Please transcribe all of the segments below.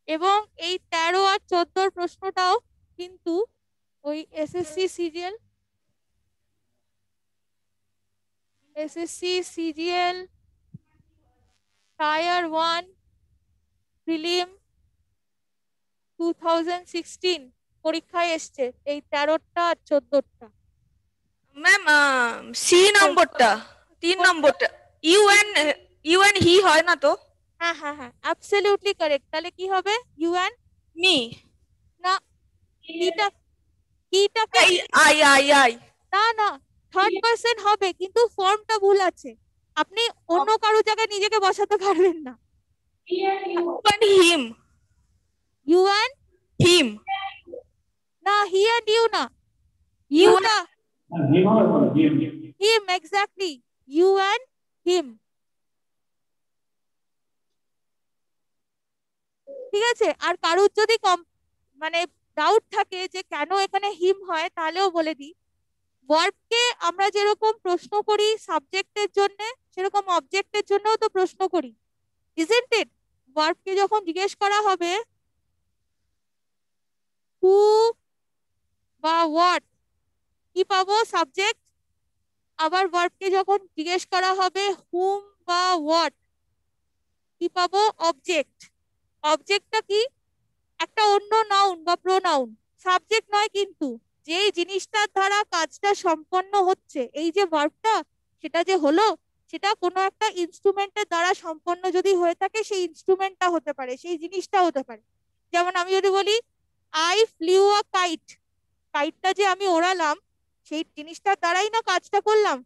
এবং এই 13 আর 14 প্রশ্নটাও কিন্তু ওই এসএসসি সিজিএল টায়ার 1 প্রিলিম 2016 পরীক্ষায় এসছে এই 13টা আর 14টা। ম্যাম সি নম্বরটা 3 নম্বরটা ইউ এন হি হয় না তো? হ্যাঁ হ্যাঁ হ্যাঁ, অ্যাবসলিউটলি কারেক্ট। তাহলে কি হবে? You and me. না, কিটা কিটাকে আই আই আই আই না না, থার্ড পার্সন হবে কিন্তু ফর্মটা ভুল আছে। আপনি অন্য কারো জায়গায় নিজেকে বসাতে পারবেন না। হিম। You and him. না, হি অ্যান্ড ইউ না, ইউ ইউটা him, exactly, you and him. ঠিক আছে, আর কারুর যদি মানে ডাউট থাকে যে কেন এখানে হিম হয়, তাহলেও বলে দিই। ভার্বকে আমরা যেরকম প্রশ্ন করি সাবজেক্টের জন্য, সেরকম অবজেক্টের জন্যও তো প্রশ্ন করি, ইজন্ট ইট? ভার্বকে যখন জিজ্ঞেস করা হবে হু বা হোয়াট, কি পাবো? সাবজেক্ট। আবার ভার্বকে যখন জিজ্ঞেস করা হবে হুম বা হোয়াট, কি পাবো? অবজেক্ট। অবজেক্টটা কি? একটা অন্য নাউন বা প্রোনাউন, সাবজেক্ট নয় কিন্তু। যেই জিনিসটার দ্বারা কাজটা সম্পন্ন হচ্ছে, এই যে ভার্বটা, সেটা যে হলো, সেটা কোনো একটা ইনস্ট্রুমেন্টের দ্বারা সম্পন্ন যদি হয়ে থাকে, সেই ইনস্ট্রুমেন্টটা হতে পারে, সেই জিনিসটা হতে পারে। যেমন আমি যদি বলি আই ফ্লিউ আ কাইট, কাইটটা যে আমি ওড়ালাম, সেই জিনিসটার দ্বারাই না কাজটা করলাম।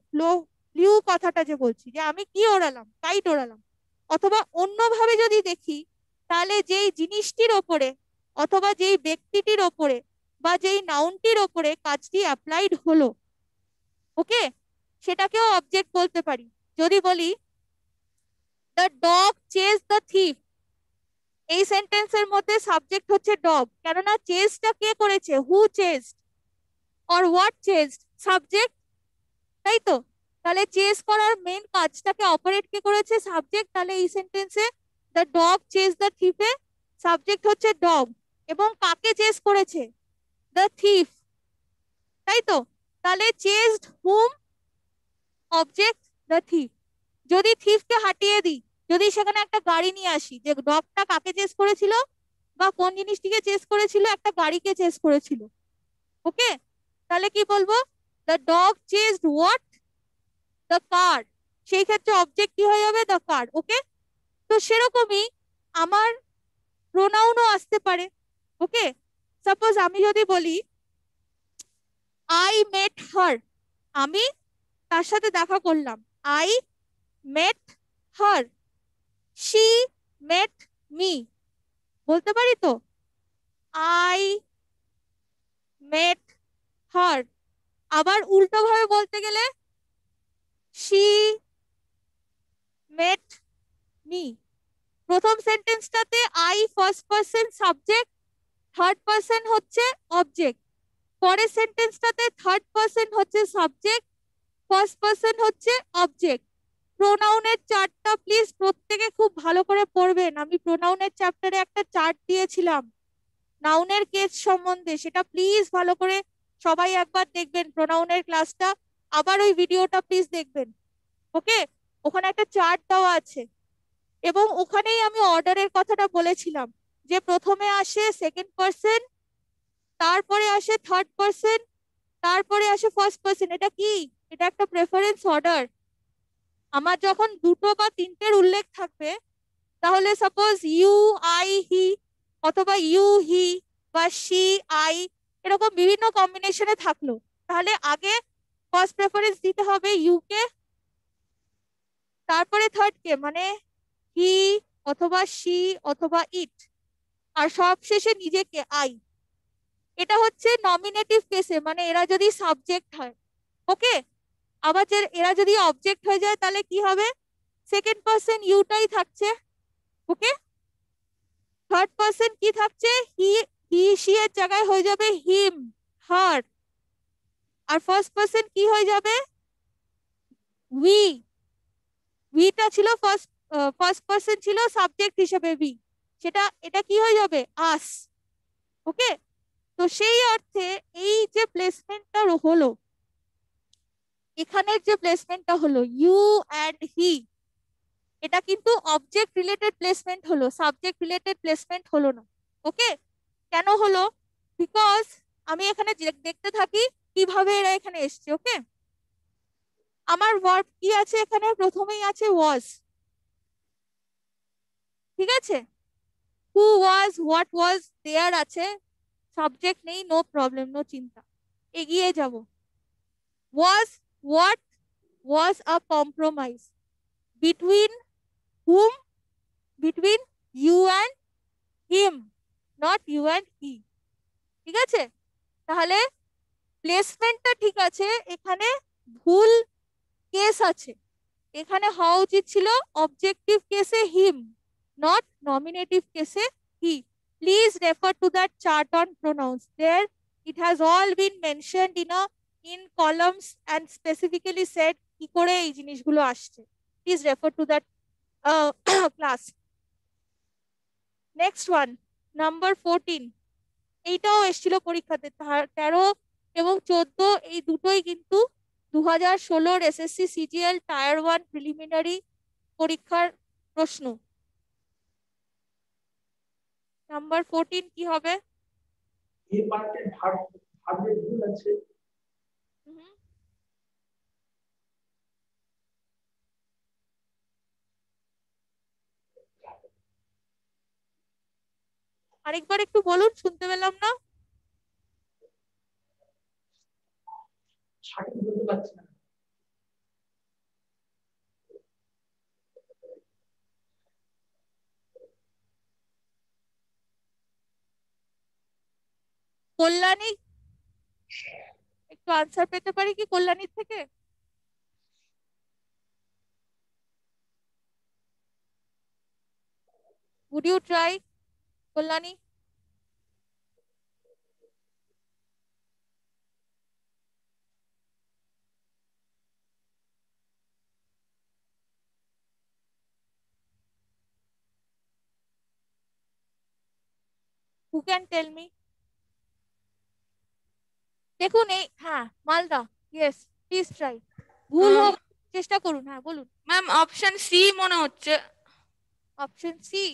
ফ্লিউ কথাটা যে বলছি, যে আমি কি ওড়ালাম? কাইট ওড়ালাম। অথবা অন্যভাবে যদি দেখি, তাহলে যেই জিনিসটির ওপরে অথবা যেই ব্যক্তিটির ওপরে বা যেই নাউনটির ওপরে কাজটি অ্যাপ্লাইড হলো, ওকে, সেটাকেও অবজেক্ট বলতে পারি। যদি বলি the dog chase the thief, এই সেন্টেন্সের মধ্যে সাবজেক্ট হচ্ছে ডগ, কেননা চেজটা কে করেছে? Who chased or what chased, subject, তাই তো? তাহলে চেজ করার মেন কাজটাকে অপারেট কে করেছে? সাবজেক্ট। তাহলে এই সেন্টেন্সে দ্য ডগ চেজ দ্য থিফে সাবজেক্ট হচ্ছে ডগ, এবং কাকে চেজ করেছে? দ্য থিফ, তাই তো? তাহলে চেজড হুম, অবজেক্ট দ্য থিফ। যদি থিফকে হাঁটিয়ে দিই, যদি সেখানে একটা গাড়ি নিয়ে আসি, যে ডগটা কাকে চেজ করেছিল বা কোন জিনিসটিকে চেজ করেছিল? একটা গাড়িকে চেজ করেছিল, ওকে। তাহলে কি বলবো? The dog chased what? The car. সেই ক্ষেত্রে অবজেক্ট কি হয়ে যাবে? দ্য কার, ওকে। তো সেরকমই আমার প্রোনাউনও আসতে পারে, ওকে। সাপোজ আমি যদি বলি আই মেট হার, আমি তার সাথে দেখা করলাম। I met her, she met me, বলতে পারি তো? I met her. আবার উল্টো ভাবে বলতে গেলে শি মেট মি। প্রথম সেন্টেন্সটাতে I first person subject, third person হচ্ছে অবজেক্ট। পরের সেন্টেন্সটাতে থার্ড পার্সন হচ্ছে সাবজেক্ট, ফার্স্ট পার্সন হচ্ছে অবজেক্ট। প্রোনাউনের চার্টটা প্লিজ প্রত্যেকে খুব ভালো করে পড়বেন। আমি প্রোনাউনের চ্যাপ্টারে একটা চার্ট দিয়েছিলাম নাউনের কেস সম্বন্ধে, সেটা প্লিজ ভালো করে সবাই একবার দেখবেন প্রোনাউনের ক্লাসটা, আবার ওই ভিডিওটা প্লিজ দেখবেন, ওকে। ওখানে একটা চার্ট দেওয়া আছে, এবং ওখানেই আমি অর্ডারের কথাটা বলেছিলাম, যে প্রথমে আসে সেকেন্ড পার্সন, তারপরে আসে থার্ড পার্সন, তারপরে আসে ফার্স্ট পার্সন। এটা কি? এটা একটা প্রেফারেন্স অর্ডার। আমার যখন দুটো বা তিনটের উল্লেখ থাকবে, তাহলে সাপোজ ইউ আই হি, অথবা ইউ হি বা শি আই, এরকম বিভিন্ন কম্বিনেশনে থাকলো, তাহলে আগে ফার্স্ট প্রেফারেন্স দিতে হবে ইউ কে, তারপরে থার্ড কে, মানে হি অথবা শি অথবা ইট, আর সব শেষে নিজেকে, আই। এটা হচ্ছে নমিনেটিভ কেসে, মানে এরা যদি সাবজেক্ট হয়, ওকে। আবার যে এরা যদি অবজেক্ট হয়ে যায়, তাহলে কি হবে? সেকেন্ড পার্সন ইউটাই থাকছে, ওকে। থার্ড পার্সন কি থাকছে? হি, হি শি এর জায়গায় হয়ে যাবে হিম, হার। আর ফার্স্ট পার্সন কি হয়ে যাবে? উই। উইটা ছিল ফার্স্ট, ফার্স্ট পার্সন ছিল সাবজেক্ট হিসেবে উই, এটা কি হয়ে যাবে, আস। ওকে, তো সেই অর্থে এই যে প্লেসমেন্টটা হলো, এখানের যে প্লেসমেন্টটা হলো ইউ অ্যান্ড হি, এটা কিন্তু অবজেক্ট রিলেটেড প্লেসমেন্ট হলো, সাবজেক্ট রিলেটেড প্লেসমেন্ট হলো না। ওকে, কেন হলো? বিকজ আমি এখানে দেখতে থাকি কিভাবে এরা এখানে এসছে। ওকে, আমার ভার্ব কি আছে এখানে, প্রথমেই আছে ওয়াজ। ঠিক আছে, হু ওয়াজ, হোয়াট ওয়াজ, দেয়ার আছে, সাবজেক্ট নেই, নো প্রবলেম, নো চিন্তা, এগিয়ে যাব। Was, what was a compromise between hmm, between you and him, not you and he. ঠিক আছে, তাহলে প্লেসমেন্টটা ঠিক আছে, এখানে ভুল কেস আছে। এখানে হওয়া উচিত ছিল অবজেক্টিভ কেসে হিম, নট নমিনেটিভ কেসে he. Please refer to that chart on pronouns, there it has all been mentioned in columns and specifically said কি করে এই জিনিসগুলো আসছে। Please refer to that class. Next one, number 14, এইটাও এসেছিল পরীক্ষাতে, 13 এবং 14, এই দুটোই কিন্তু 2016 এসএসসি সিজিএল টায়ার 1 প্রিলিমিনারি পরীক্ষার প্রশ্ন। নাম্বার 14 কি হবে? এই পার্টে ভার্বের ভুল আছে। আরেকবার একটু বলুন, শুনতে পেলাম না। সঠিক বলতে পারছি না। কল্যাণী, একটু আনসার পেতে পারি কি কল্যাণীর থেকে? Would you try, Kalyani? Who can tell me? দেখুন এই, হ্যাঁ, মালদা, ইয়েস, প্লিজ ট্রাই। ভুল হোক, চেষ্টা করুন, হ্যাঁ বলুন। ম্যাম অপশন সি মনে হচ্ছে। Option C?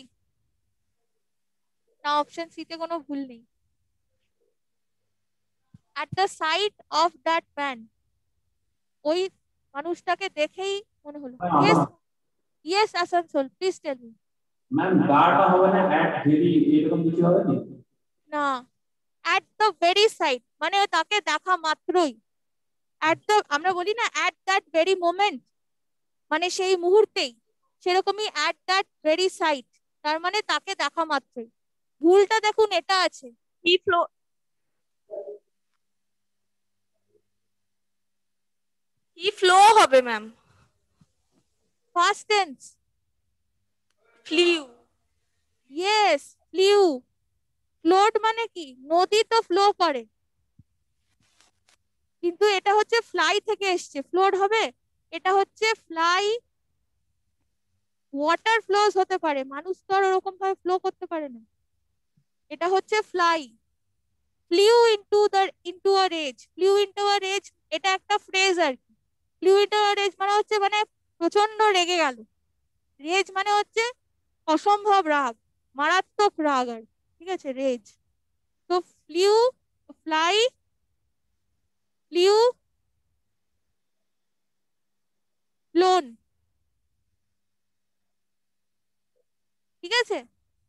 না, অপশন সি তে কোনো ভুল নেই। at the sight of that man, ওই মানুষটাকে দেখেই মনে হলো। Yes, yes Asansol, please tell me. Ma'am দাটা হবে না, এট ভেরি এরকম কিছু হবে না? না, at the very sight মানে তাকে দেখা মাত্রই, at the, আমরা বলি না at that very moment, মানে সেই মুহূর্তেই, সেরকমই at that very sight, তার মানে তাকে দেখা মাত্রই। ভুলটা দেখুন এটা আছে, ই ফ্লো, ই ফ্লো হবে ma'am. First tense. Flew. Yes, flew. Float মানে কি, নদী তো ফ্লো করে, কিন্তু এটা হচ্ছে ফ্লাই থেকে এসছে, ফ্লোট হবে? এটা হচ্ছে ফ্লাই, ওয়াটার ফ্লোজ হতে পারে, মানুষ তো আর ওরকম ভাবে ফ্লো করতে পারে না। এটা হচ্ছে fly. Flew into a rage, flew into a rage, এটা একটা ফ্রেজ আর কি। ফ্লিউ ইনটু আ রেজ মানে হচ্ছে মানে প্রচন্ড রেগে গেল, রেজ মানে হচ্ছে অসম্ভব রাগ, মারাত্মক রাগ আর, ঠিক আছে, রেজ। তো ফ্লিউ, ফ্লাই, ফ্লিউ, ফ্লোন। ঠিক আছে,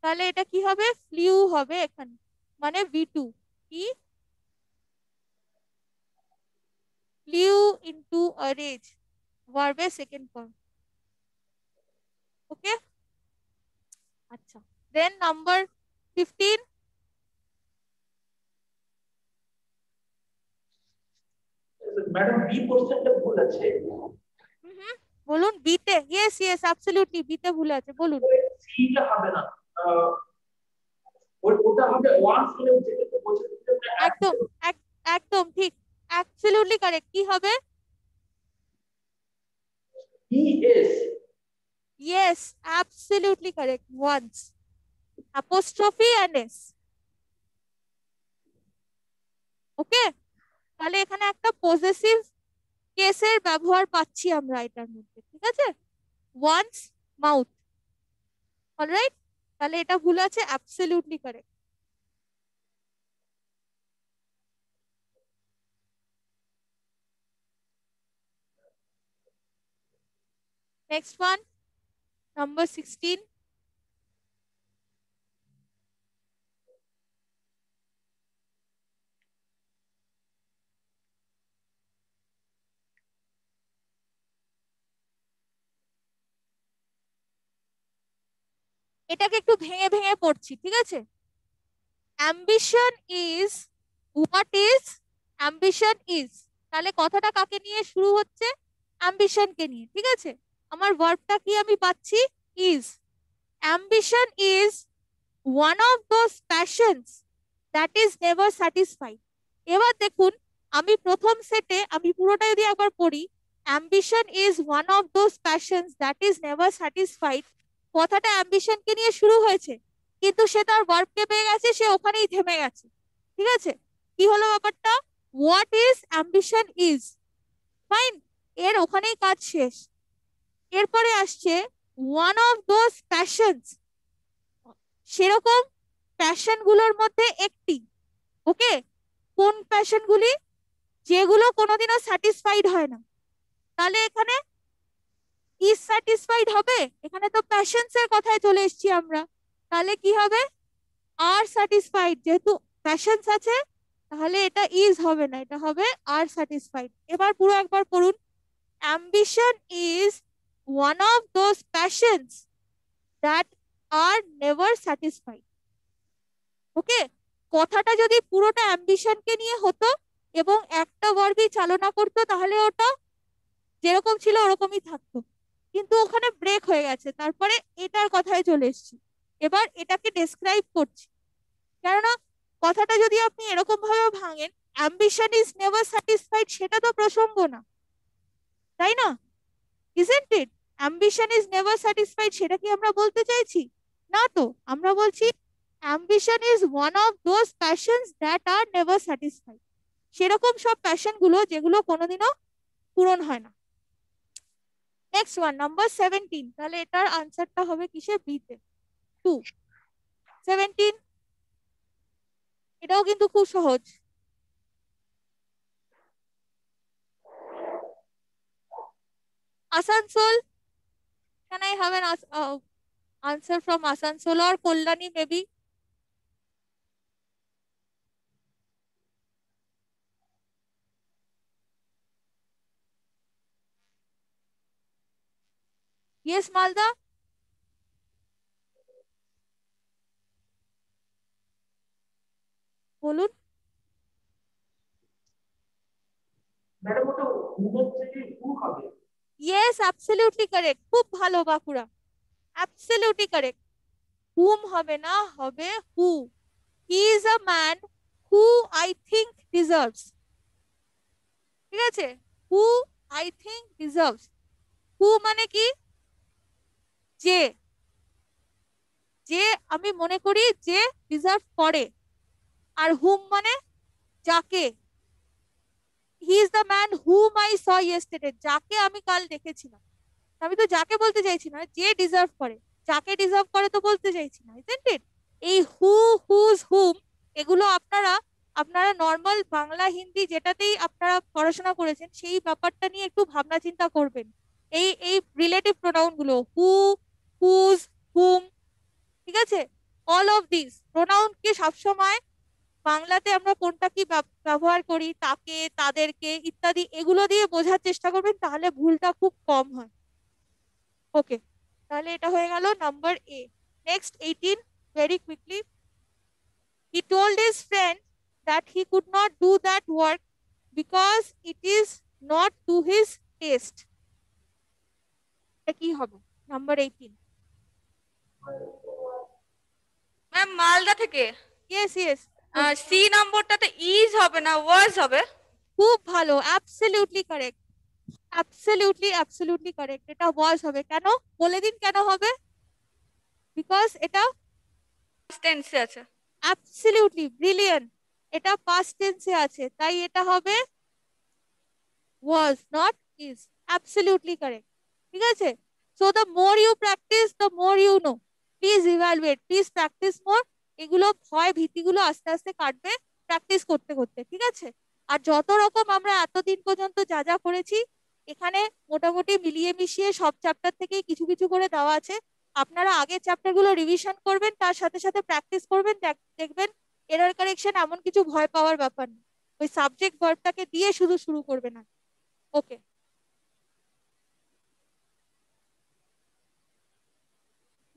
তাহলে এটা কি হবে, ফ্লিউ হবে এখানে, মানে V2 কি, flew into a rage, verb এর সেকেন্ড ফর্ম। ওকে, আচ্ছা, দেন নাম্বার 15, ম্যাডাম বি পোরশনটা ভুল আছে। বলুন। বিতে, ইয়েস ইয়েস অ্যাবসলিউটলি, বিতে ভুল আছে, বলুন। সিটা হবে না, ওটা হবে ওয়ান্স বলে যেটা বলছে। একদম, একদম ঠিক, অ্যাবসলিউটলি কারেক্ট। কি হবে? He is. Yes, absolutely correct, one's, apostrophe and S. Okay, তাহলে এখানে একটা পজেসিভ কেসের ব্যবহার পাচ্ছি আমরা এটার মধ্যে, ঠিক আছে? Once mouth. অলরাইট, তাহলে এটা ভুল আছে, absolutely correct. Next one, number 16। এটাকে একটু ভেঙে ভেঙে পড়ছি, ঠিক আছে? Ambition is, what is ambition is. তাহলে কথাটা কাকে নিয়ে শুরু হচ্ছে? অ্যাম্বিশনকে নিয়ে, ঠিক আছে? আমার ভার্বটা কি আমি পাচ্ছি? Is. Ambition is one of those passions that is never satisfied. এবার দেখুন, আমি প্রথম সেটে আমি পুরোটা যদি একবার পড়ি, ambition is one of those passions that is never satisfied, কথাটা অ্যাম্বিশনকে নিয়ে শুরু হয়েছে, কিন্তু সে তার ভার্বকে পেয়ে গেছে, সে ওখানেই থেমে গেছে, ঠিক আছে? কি হলো ব্যাপারটা? What is ambition is, fine, এর ওখানেই কাজ শেষ। এরপরে আসছে ওয়ান অফ দোজ প্যাশনস, সেরকম প্যাশন গুলোর মধ্যে একটি। ওকে, কোন প্যাশন গুলি? যেগুলো কোনোদিনও স্যাটিসফাইড হয় না। তাহলে এখানে ইজ স্যাটিসফাইড হবে? এখানে তো প্যাশনস এর কথায় চলে এসেছি আমরা, তাহলে কি হবে? আর স্যাটিসফাইড, যেহেতু প্যাশনস আছে, তাহলে এটা ইজ হবে না, এটা হবে আর স্যাটিসফাইড। এবার পুরো একবার পড়ুন, ambition is one of those passions that are never satisfied. Okay, কথাটা যদি পুরোটা অ্যাম্বিশনকে নিয়ে হতো এবং একটা ভার্বই চালনা করতো, তাহলে ওটা যেরকম ছিল ওরকমই থাকতো, কিন্তু ওখানে ব্রেক হয়ে গেছে, তারপরে এটার কথায় চলে এসেছি। এবার এটাকে ডেসক্রাইব করছি, কেননা কথাটা যদি আপনি এরকম ভাবে ভাঙেন, অ্যাম্বিশন ইজ নেভার স্যাটিসফাইড, সেটা তো প্রসঙ্গ না, তাই না? Isn't it? Ambition is never satisfied, সেটা কি আমরা বলতে চাইছি? না তো, আমরা বলছি ambition is one of those passions that are never satisfied, সেরকম সব প্যাশন গুলো যেগুলো কোনোদিনও পূরণ হয় না। Next one, number 17। তাহলে এটার আনসারটা হবে কিসে? বিতে, 2। 17, এটাও কিন্তু খুব সহজ। Asansol, can I have an answer from Asansol or Kollani maybe? Yes, Malda, বলুন। ম্যাডাম ওটা উমের থেকে হু হবে। ইয়েস, অ্যাবসলিউটলি কারেক্ট, খুব ভালো বাঁকুড়া, অ্যাবসলিউটলি কারেক্ট। হুম হবে না, হবে who. He is a man who I think deserves, ঠিক আছে? Who I think deserves, who মানে কি? যে, যে আমি মনে করি যে ডিজার্ভ করে, আর হুম মানে যাকে। He is the man hmm I saw yesterday, যাকে আমি কাল দেখেছিলাম। আমি তো যাকে বলতে চাইছি না, যে ডিজার্ভ করে, যাকে ডিজার্ভ করে তো বলতে চাইছি না, ইজন্ট ইট? এই হু, হুজ, হুম, এগুলো আপনারা আপনারা নর্মাল বাংলা হিন্দি যেটাতেই আপনারা পড়াশোনা করেছেন, সেই ব্যাপারটা নিয়ে একটু ভাবনা চিন্তা করবেন। এই এই রিলেটিভ প্রোনাউন গুলো, হু, হুজ, হুম, ঠিক আছে? অল অফ দিস প্রোনাউন কে সবসময় বাংলাতে আমরা কোনটা কি ব্যবহার করি, তাকে, তাদেরকে ইত্যাদি, এগুলো দিয়ে বোঝার চেষ্টা করবেন, তাহলে ভুলটা খুব কম হয়। ওকে, তাহলে এটা হয়ে গেল number A. Next 18, very quickly. He told his friend that he could not do that work because it is not to his test. এটা কি হবে? নাম্বার 18। ম্যাম মালদা থেকে। ইয়েস ইয়েস, সি নম্বরটাতে ইজ হবে না, ওয়াজ হবে। খুব ভালো, absolutely correct, absolutely absolutely correct. এটা ওয়াজ হবে, কেন বলে দিন কেন হবে? বিকজ এটা টেন্সে আছে। অ্যাবসলিউটলি ব্রিলিয়ান্ট, এটা পাস্ট টেন্সে আছে, তাই এটা হবে was not is. Absolutely correct. ঠিক আছে, so the more you practice the more you know. Please evaluate, please practice more. এগুলো ভয় ভীতিগুলো আস্তে আস্তে কাটবে প্র্যাকটিস করতে করতে, ঠিক আছে? আর যত রকম আমরা এতদিন পর্যন্ত যা যা করেছি এখানে মোটামুটি মিলিয়ে মিশিয়ে সব চ্যাপ্টার থেকেই কিছু কিছু করে দেওয়া আছে। আপনারা আগের চ্যাপ্টারগুলো রিভিশন করবেন, তার সাথে সাথে প্র্যাকটিস করবেন, দেখবেন এরর কারেকশন এমন কিছু ভয় পাওয়ার ব্যাপার নেই। ওই সাবজেক্ট ভার্বটাকে দিয়ে শুধু শুরু করবে না। ওকে,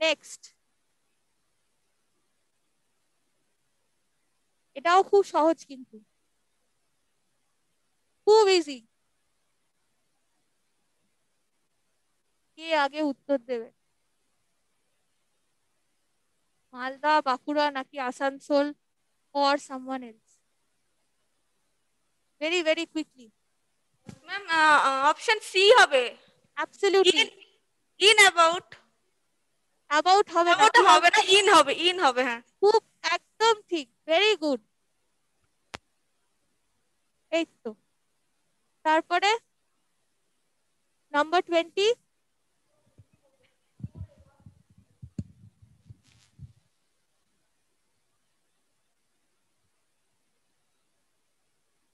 নেক্সট। এটাও খুব সহজ, কিন্তু খুব ইজি। কে আগে উত্তর দেবে? মালদা, বাঁকুড়া নাকি Asansol, or someone else? Very very quickly. Ma'am option C হবে। Absolutely. In about. About হবে না, অ্যাবাউট কি হবে না, ইন হবে, ইন হবে। হ্যাঁ, খুব একদম ঠিক, ভেরি গুড। এই তো, তারপরে নাম্বার 20।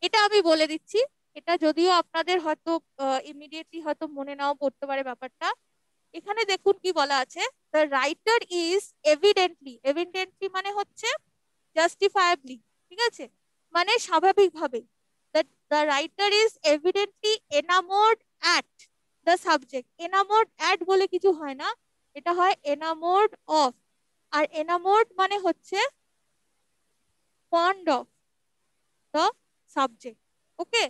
এটা আমি বলে দিচ্ছি, এটা যদিও আপনাদের হয়তো ইমিডিয়েটলি হয়তো মনে নাও পড়তে পারে ব্যাপারটা। এখানে দেখুন কি বলা আছে, the writer is evidently, evidently মানে হচ্ছে জাস্টিফায়াবলি, ঠিক আছে, মানে স্বাভাবিকভাবে। The writer is evidently enamoured at the subject. Enamoured at বলে কিছু হয় না, এটা হয় এনামোর্ড অফ। আর এনামোর্ড মানে হচ্ছে ফন্ড অফ দ্য সাবজেক্ট। ওকে,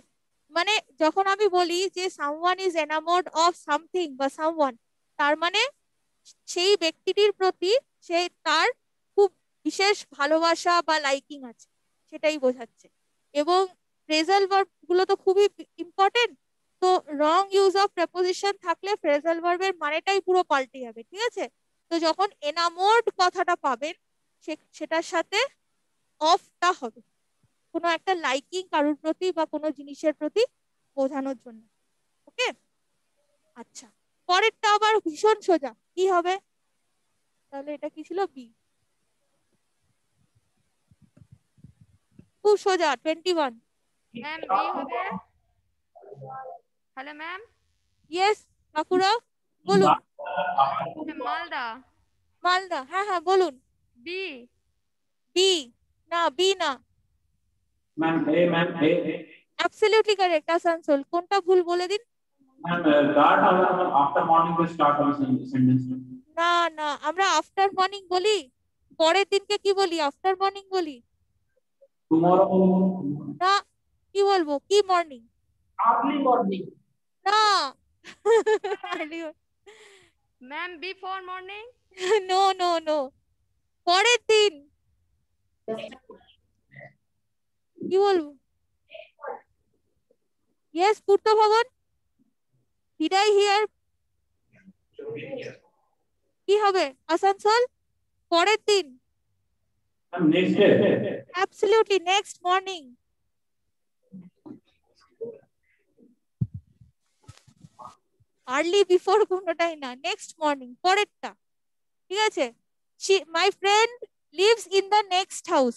মানে যখন আমি বলি যে সামওয়ান ইজ এনামোর্ড অফ সামথিং বা সামওয়ান, তার মানে সেই ব্যক্তিটির প্রতি সে তার খুব বিশেষ ভালোবাসা বা লাইকিং আছে, সেটাই বোঝাচ্ছে। এবং ফ্রেজাল ভার্ব গুলো তো খুবই ইম্পর্টেন্ট, তো রং ইউজ অফ প্রেপোজিশন থাকলে ফ্রেজাল ভার্বের মানেটাই পুরো পাল্টে যাবে, ঠিক আছে? তো যখন এনামোর্ড কথাটা পাবেন সেটার সাথে অফটা হবে, কোনো একটা লাইকিং কারোর প্রতি বা কোনো জিনিসের প্রতি বোঝানোর জন্য। ওকে, আচ্ছা, পরেরটা আবার ভীষণ সোজা, কি হবে তাহলে? এটা কি ছিল? বি। খুব সোজা, 21। ম্যাম বি হবে। Hello ma'am. ইয়েস, বাঁকুড়া বলুন। মালদা। মালদা, হ্যাঁ হ্যাঁ বলুন। বি। বি না, বি না। Ma'am A, ma'am A. Absolutely correct, Asansol. কোনটা ভুল বলে দিন। मैम स्टार्ट হবে না, आफ्टर मॉर्निंग पे स्टार्ट হবে সেন্টেন্স। না না, আমরা আফটার মর্নিং বলি, পরের দিনকে কি বলি? আফটার মর্নিং বলি টুমরো। না, কি বলবো? কি মর্নিং? Early morning. না। Ma'am before morning. No no no, পরের দিন। কি বলবো? Yes, Purta Bhaban. Did I hear? কি হবে আসানসোল? পরের দিন। Ma'am next day. Absolutely, next morning. Early before কোনোটাই না, নেক্সট মর্নিং, পরেরটা, ঠিক আছে? My friend lives in the next house,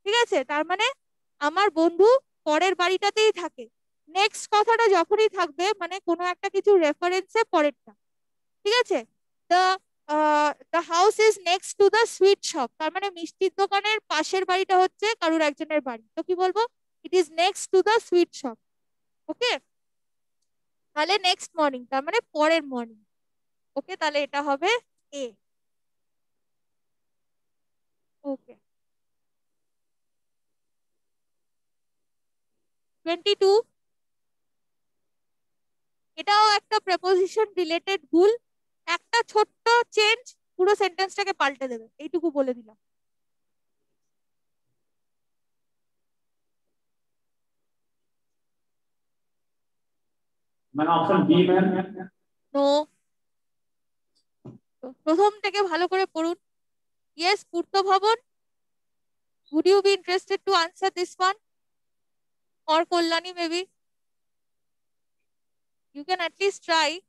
ঠিক আছে, তার মানে আমার বন্ধু পরের বাড়িটাতেই থাকে। নেক্সট কথাটা যখনই থাকবে মানে কোনো একটা কিছু রেফারেন্সে পরেরটা, ঠিক আছে? The the house is next to the sweet shop, তার মানে মিষ্টির দোকানের পাশের বাড়িটা হচ্ছে কারুর একজনের বাড়ি, তো কি বলবো? It is next to the sweet shop. Okay, তাহলে নেক্সট মর্নিং তার মানে পরের মর্নিং। ওকে, তাহলে এটা হবে এ। ওকে, 22। এটাও একটা প্রেপোজিশন রিলেটেড ভুল, একটা ছোট্ট চেঞ্জ পুরো সেন্টেন্সটাকে পাল্টে দেবে, এইটুকু বলে দিলাম। Ma'am option B ma'am. No, প্রথম থেকে ভালো করে পড়ুন। Yes, Purto Bhavan. Would you be interested to answer this one? Or Kollani maybe? You can at least try.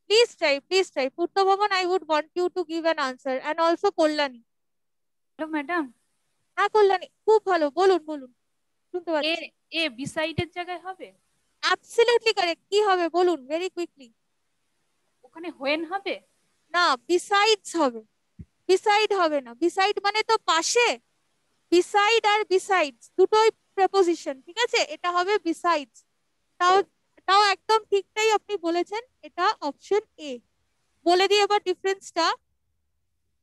Please try, please try. Purto Bhavan, I would want you to give an answer. And also Kollani. Hello madam, হ্যাঁ কল্যাণী, খুব ভালো, বলুন বলুন, শুনতে এ পাচ্ছি। এ বিসাইডের জায়গায় হবে? Absolutely correct. কি হবে বলুন ভেরি কুইকলি। ওখানে হোয়েন হবে? না, বিসাইডস হবে। বিসাইড হবে না, বিসাইড মানে তো পাশে। বিসাইড আর বিসাইডস দুটোই প্রেপোজিশন, ঠিক আছে? এটা হবে বিসাইডস। তাও তাও একদম ঠিকটাই আপনি বলেছেন, এটা অপশন এ। বলে দিই এবার ডিফারেন্সটা।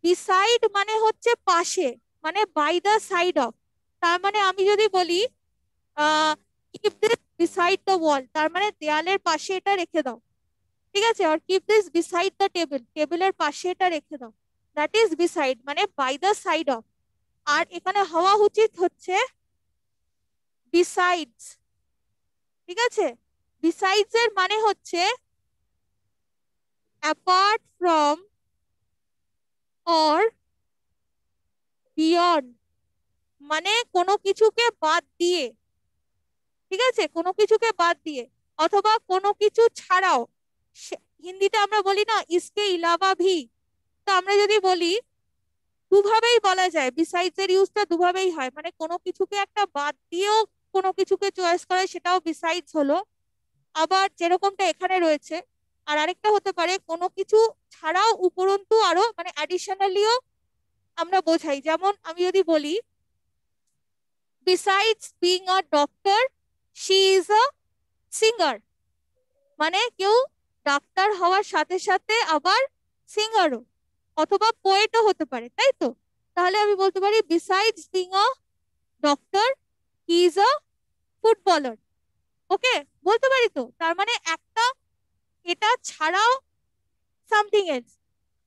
বিসাইড মানে হচ্ছে পাশে, মানে বাই দ্য সাইড অফ। তার মানে আমি যদি বলি keep this beside the wall, তার মানে দেয়ালের পাশে এটা রেখে দাও, ঠিক আছে? আর keep this beside the table, টেবিলের পাশে এটা রেখে দাও, দ্যাট ইজ বিসাইড, মানে বাই দ্য সাইড অফ। আর এখানে হওয়া উচিত হচ্ছে বিসাইডস, ঠিক আছে? বিসাইডস এর মানে হচ্ছে অ্যাপার্ট ফ্রম অর বিয়ন্ড, মানে কোনো কিছুকে বাদ দিয়ে, ঠিক আছে? কোনো কিছুকে বাদ দিয়ে অথবা কোনো কিছু ছাড়াও। হিন্দিতে আমরা বলি না ইসকে ইলাবা ভি, তো আমরা যদি বলি দুভাবেই বলা যায়, বিসাইডস এর ইউজটা দুভাবেই হয়, মানে কোনো কিছুকে একটা বাদ দিয়েও কোনো কিছুকে চয়েস করে, সেটাও বিসাইডস হলো। আবার যেরকমটা এখানে রয়েছে, আর আরেকটা হতে পারে কোনো কিছু ছাড়াও উপরন্তু আরো, মানে অ্যাডিশনালিও আমরা বোঝাই। যেমন আমি যদি বলি besides being a doctor she is a singer, মানে কেউ ডাক্তার হওয়ার সাথে সাথে আবার সিঙ্গারও অথবা পোয়েটও হতে পারে, তাই তো? তাহলে আমি বলতে পারি besides being a doctor he is a footballer. Okay, বলতে পারি তো? তার মানে একটা এটা ছাড়াও সামথিং এলস।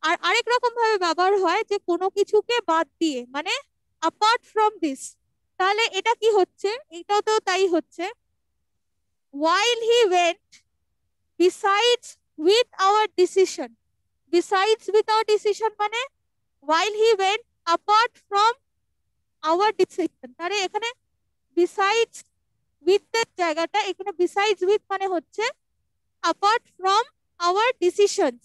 আর আরেক রকম ভাবে ব্যবহার হয় যে কোনো কিছুকে বাদ দিয়ে, মানে অ্যাপার্ট ফ্রম দিস। তাহলে এটা কি হচ্ছে? এটাও তো তাই হচ্ছে। while he went besides with our decision, besides with our decision মানে while he went apart from our decision। তাহলে এখানে besides with এর জায়গাটা, এখানে besides with মানে হচ্ছে apart from our decisions,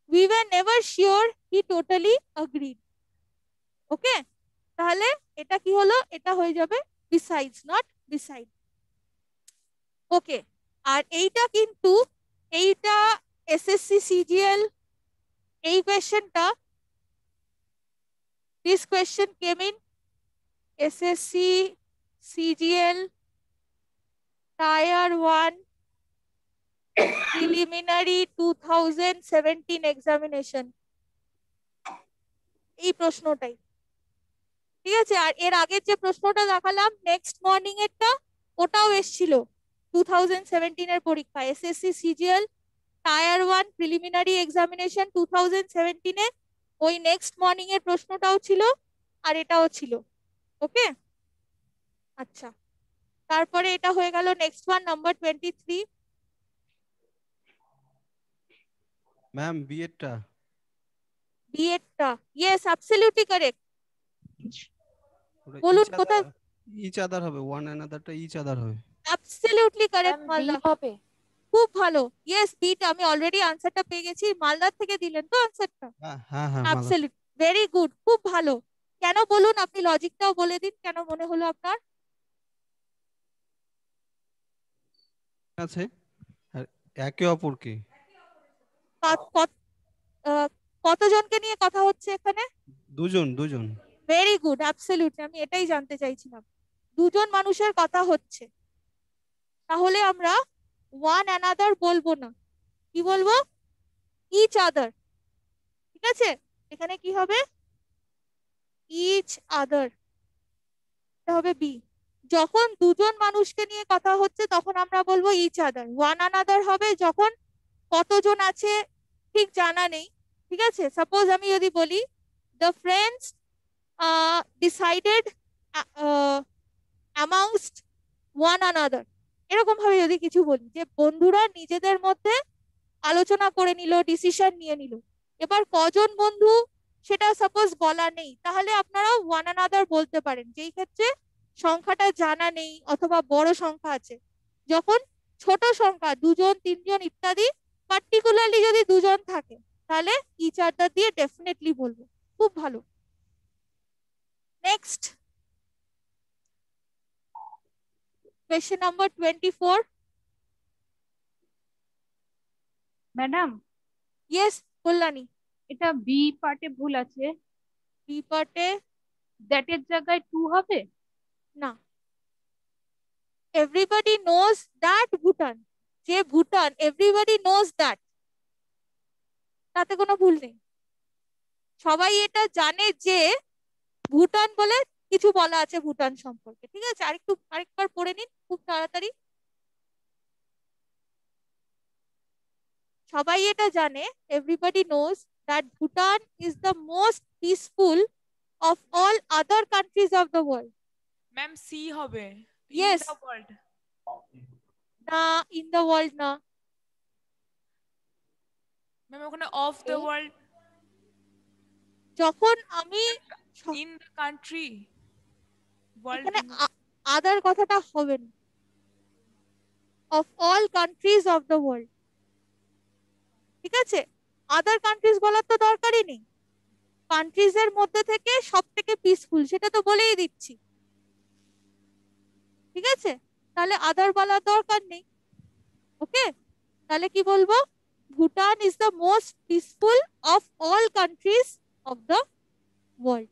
we were never sure he totally agreed। ওকে, তাহলে এটা কি হলো? এটা হয়ে যাবে besides, not beside। ওকে, আর এইটা কিন্তু এইটা এসএসসি সিজিএল, এই কোয়েশ্চেনটা, this question came in SSC CGL tyre 1 preliminary 2017 examination, এই প্রশ্নটাই, ঠিক আছে? আর এর আগের যে প্রশ্নটা দেখালাম নেক্সট মর্নিং এরটা, ওটাও এসছিল 2017 এর পরীক্ষা, SSC CGL tyre 1 preliminary examination 2017 এ ওই নেক্সট মর্নিং এর প্রশ্নটাও ছিল আর এটাও ছিল। ওকে, আচ্ছা, তারপরে এটা হয়ে গেল নেক্সট ওয়ান, নাম্বার 23। ম্যাম বিএডটা বিএডটা, ইয়েস অ্যাবসলিউটলি কারেক্ট। বলুন কোথায়? ইচ আদার হবে, ওয়ান অ্যানাদারটা ইচ আদার হবে। অ্যাবসলিউটলি কারেক্ট মালদা, হবে। খুব ভালো। ইয়েস বিটা, আমি অলরেডি আনসারটা পেয়ে গেছি। মালদার থেকে দিলেন তো আনসারটা? হ্যাঁ হ্যাঁ হ্যাঁ মাদার অ্যাবসলিউট, ভেরি গুড, খুব ভালো। কেন বলুন, আপনি লজিকটাও বলে দিন, কেন মনে হলো আপনার? আছে আর একে অপরকে কতজনকে নিয়ে কথা হচ্ছে এখানে? দুজন দুজন। ভেরি গুড, অ্যাবসলিউটলি, আমি এটাই জানতে চাইছিলাম। দুজন মানুষের কথা হচ্ছে, তাহলে আমরা ওয়ান অ্যানাদার বলবো না, কি বলবো? ইচ আদার, ঠিক আছে? এখানে কি হবে? ইচ আদার, এটা হবে বি। যখন দুজন মানুষকে নিয়ে কথা হচ্ছে তখন আমরা বলবো ইচ আদার। ওয়ান অ্যানাদার হবে যখন কতজন আছে ঠিক জানা নেই, ঠিক আছে? সাপোজ আমি যদি বলি the friends decided amongst one another, এরকম ভাবে যদি কিছু বলি যে বন্ধুরা নিজেদের মধ্যে আলোচনা করে নিল, ডিসিশন নিয়ে নিল। এবার কজন বন্ধু সেটা সাপোজ বলা নেই, তাহলে আপনারা ওয়ান অ্যানাদার বলতে পারেন, যেই ক্ষেত্রে সংখ্যাটা জানা নেই অথবা বড় সংখ্যা আছে। যখন ছোট সংখ্যা 2 জন 3 জন ইত্যাদি, পার্টিকুলারলি যদি 2 জন থাকে, তাহলে ইচ আদার দিয়ে ডেফিনেটলি বলবো। খুব ভালো। Next question number 24। Madam, yes Kalyani. এটা বি পার্টে ভুল আছে। বি পার্টে দ্যাট এর জায়গায় টু হবে। না, এভরিবডি নোজ দ্যাট ভুটান, যে ভুটান এভরিবডি নোজ দ্যাট, তাতে কোনো ভুল নেই। সবাই এটা জানে যে ভুটান বলে কিছু বলা আছে ভুটান সম্পর্কে। ঠিক আছে, আরেকবার পড়ে নিন খুব তাড়াতাড়ি। সবাই এটা জানে, everybody knows that Bhutan is the most peaceful of all other countries of the world. Ma'am C হবে। Yes. In the world. না, ইন দ্য ওয়ার্ল্ড না। ম্যাম ওখানে অফ দ্য ওয়ার্ল্ড। যখন আমি ইন দ্য কান্ট্রি ওয়ার্ল্ড। এখানে আদার কথাটা হবে না, of all countries of the world. ঠিক আছে, আদার কান্ট্রিজ বলার তো দরকারই নেই। কান্ট্রিজ এর মধ্যে থেকে সব থেকে পিসফুল, সেটা তো বলেই দিচ্ছি। ঠিক আছে, তাহলে আদার বলার দরকার নেই। ওকে, তাহলে কি বলবো? Bhutan is the most peaceful of all countries of the world.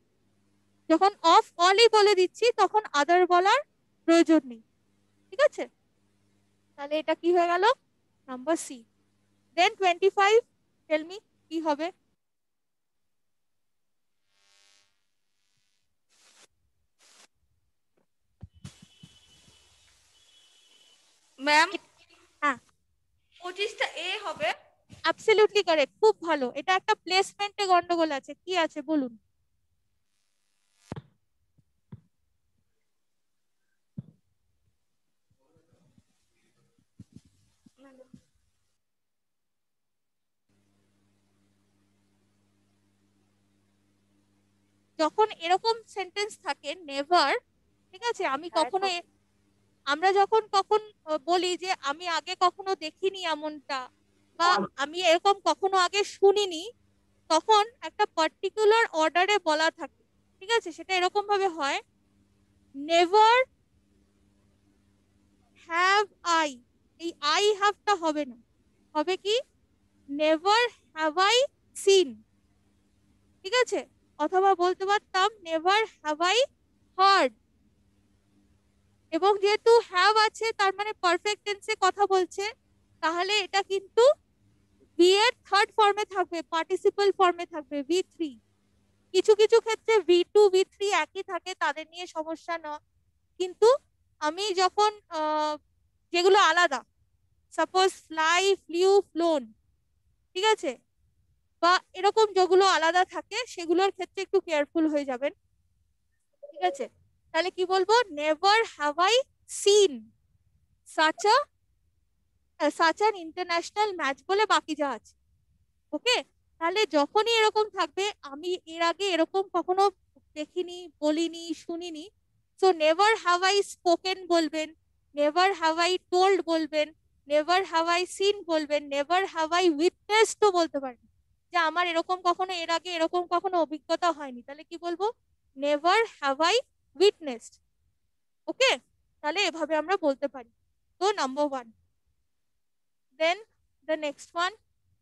যখন অফ অলই বলে দিচ্ছি, তখন আদার বলার প্রয়োজন নেই। ঠিক আছে, তাহলে এটা কি হয়ে গেল? Number C. Then 25, tell me কি হবে? ম্যাম হ্যাঁ, 25টা এ হবে। অ্যাবসলিউটলি কারেক্ট, খুব ভালো। এটা একটা প্লেসমেন্টে গন্ডগোল আছে, কি আছে বলুন? যখন এরকম সেন্টেন্স থাকে নেভার, ঠিক আছে, আমরা যখন কখন বলি যে আমি আগে কখনো দেখিনি এমনটা, বা আমি এরকম কখনো আগে শুনিনি, তখন একটা পার্টিকুলার অর্ডারে বলা থাকে। ঠিক আছে, সেটা এরকম ভাবে হয়, নেভার হ্যাভ আই। এই আই হ্যাভটা হবে না, হবে কি নেভার হ্যাভ আই সিন। ঠিক আছে, অথবা বলতে পারতাম নেভার হ্যাভ আই হার্ড। এবং যেহেতু হ্যাভ আছে, তার মানে পারফেক্ট টেন্সে কথা বলছে, তাহলে এটা কিন্তু বি এর থার্ড ফর্মে থাকবে, পার্টিসিপল ফর্মে থাকবে, V3। কিছু কিছু ক্ষেত্রে V2 V3 একই থাকে, তাদের নিয়ে সমস্যা না। কিন্তু আমি যখন যেগুলো আলাদা, সাপোজ ফ্লাই, ফ্লিউ, ফ্লোন, ঠিক আছে, বা এরকম যেগুলো আলাদা থাকে, সেগুলোর ক্ষেত্রে একটু কেয়ারফুল হয়ে যাবেন। ঠিক আছে, তাহলে কি বলবো? Never have I seen such an international match, বলে বাকি যা আছে। ওকে, তাহলে যখনই এরকম থাকবে, আমি এর আগে এরকম কখনো দেখিনি, বলিনি, শুনিনি, so never have I spoken বলবেন, নেভার হ্যাভ আই টোল্ড বলবেন, নেভার হ্যাভ আই সিন বলবেন, নেভার হ্যাভ আই উইটনেসডও বলতে পারেন, যে আমার এরকম কখনো এর আগে এরকম কখনো অভিজ্ঞতা হয়নি, তাহলে কি বলবো? Never have I witnessed. Okay, তাহলে এভাবে আমরা বলতে পারি। তো number 1। Then the next one,